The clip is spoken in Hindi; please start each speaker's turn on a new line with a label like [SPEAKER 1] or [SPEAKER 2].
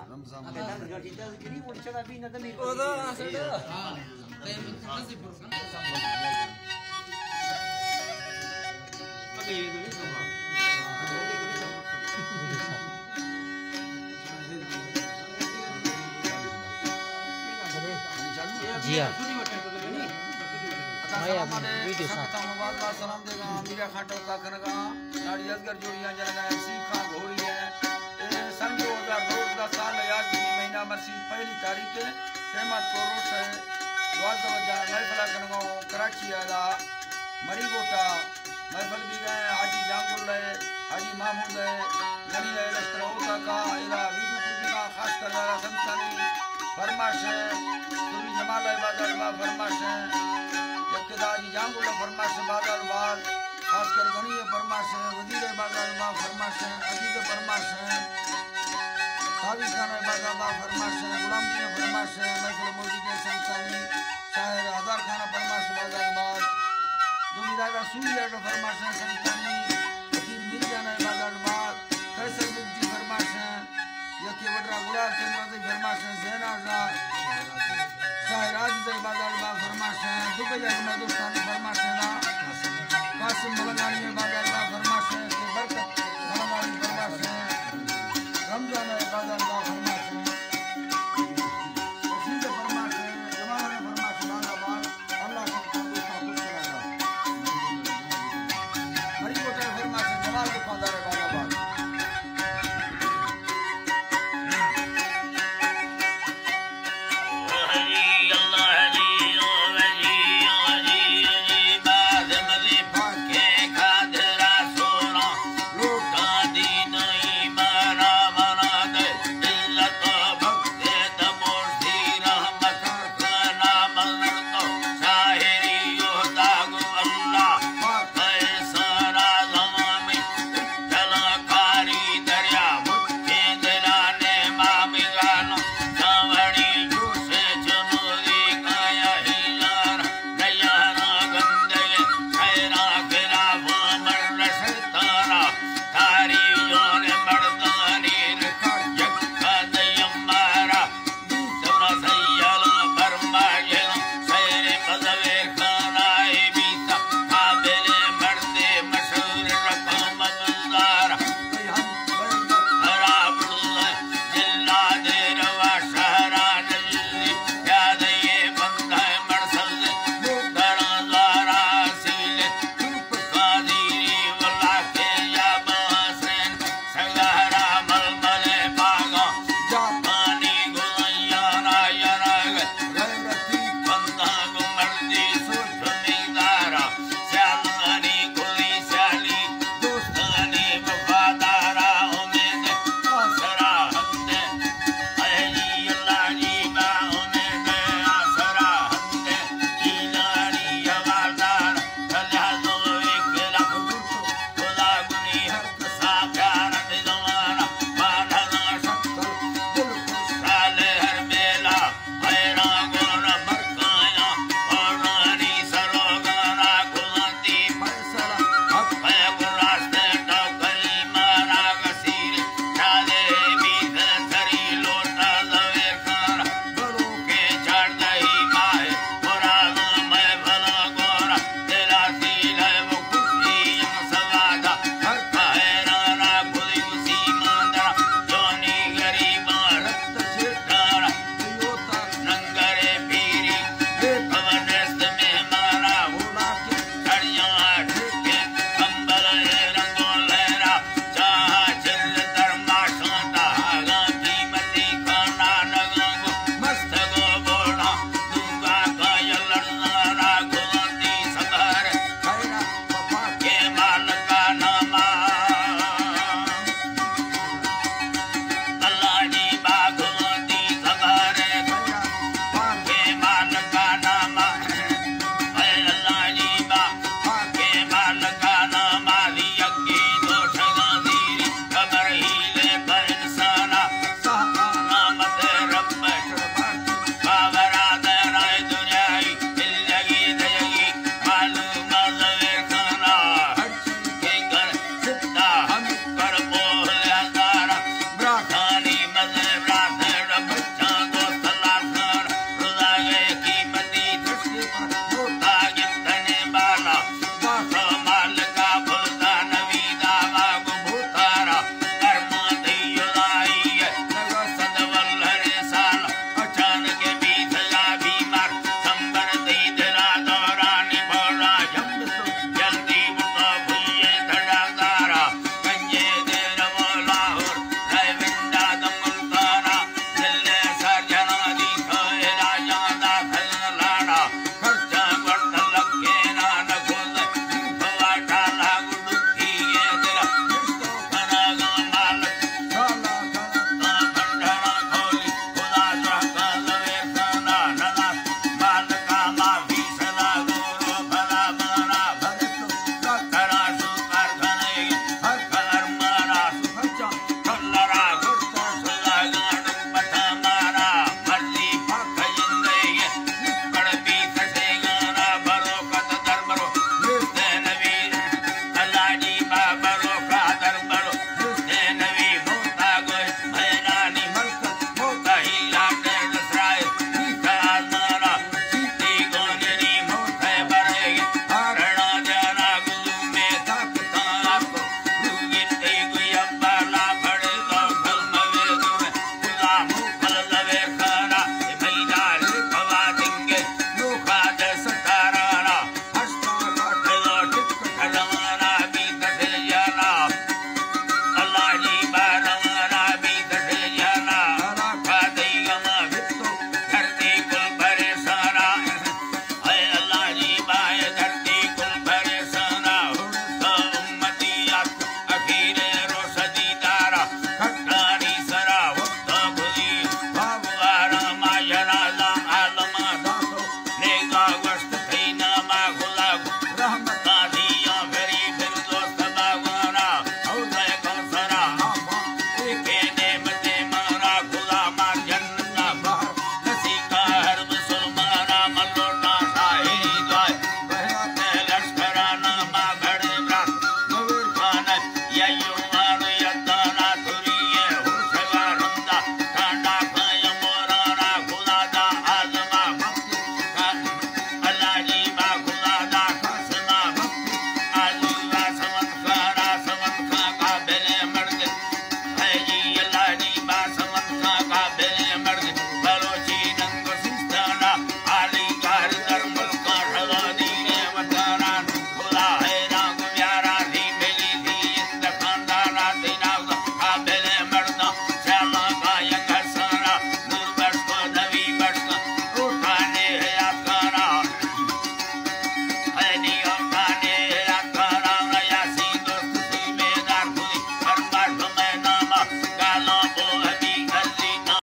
[SPEAKER 1] रमजान
[SPEAKER 2] जी हाँ
[SPEAKER 1] सलाम देगा मीरा खाटो का करगा नाड़ी असगर जोड़ियां जरगा सीखा घोड़ी है सन 2002 का साल याद महीना मसी पहली तारीख है सेमा कोरोस है द्वार वजा महफिल करगा कराची आला मरी गोटा महफिल भी गए हाजी जांगुल है हाजी महमूद है गनी है लश्कर होता का इला वीडियो पुरजी का खास कर वाला संतानी फरमाश है पूरी जमाल बाजार बा फरमाश है यक्केदारी जांगुल फरमाश बाजार वाल खास कर गनी है फरमाश है वजीर बाजार बा फरमाश है अजीज फरमाश है सावी खान बाजार बा फरमाश है गुलाम जी फरमाश है महफिल मोदी के संतानी शायर हजार खान फरमाश बाजार बाल दुनिया का सूर्य का फरमाश है संतानी वकील मिर्जा ने बाजार बाल फैसल मुक्ति फरमाश है यके वडरा गुलाब चंद्र फरमाश है जैना शायर आज बाजार बा फरमाश है दुबई में दोस्तान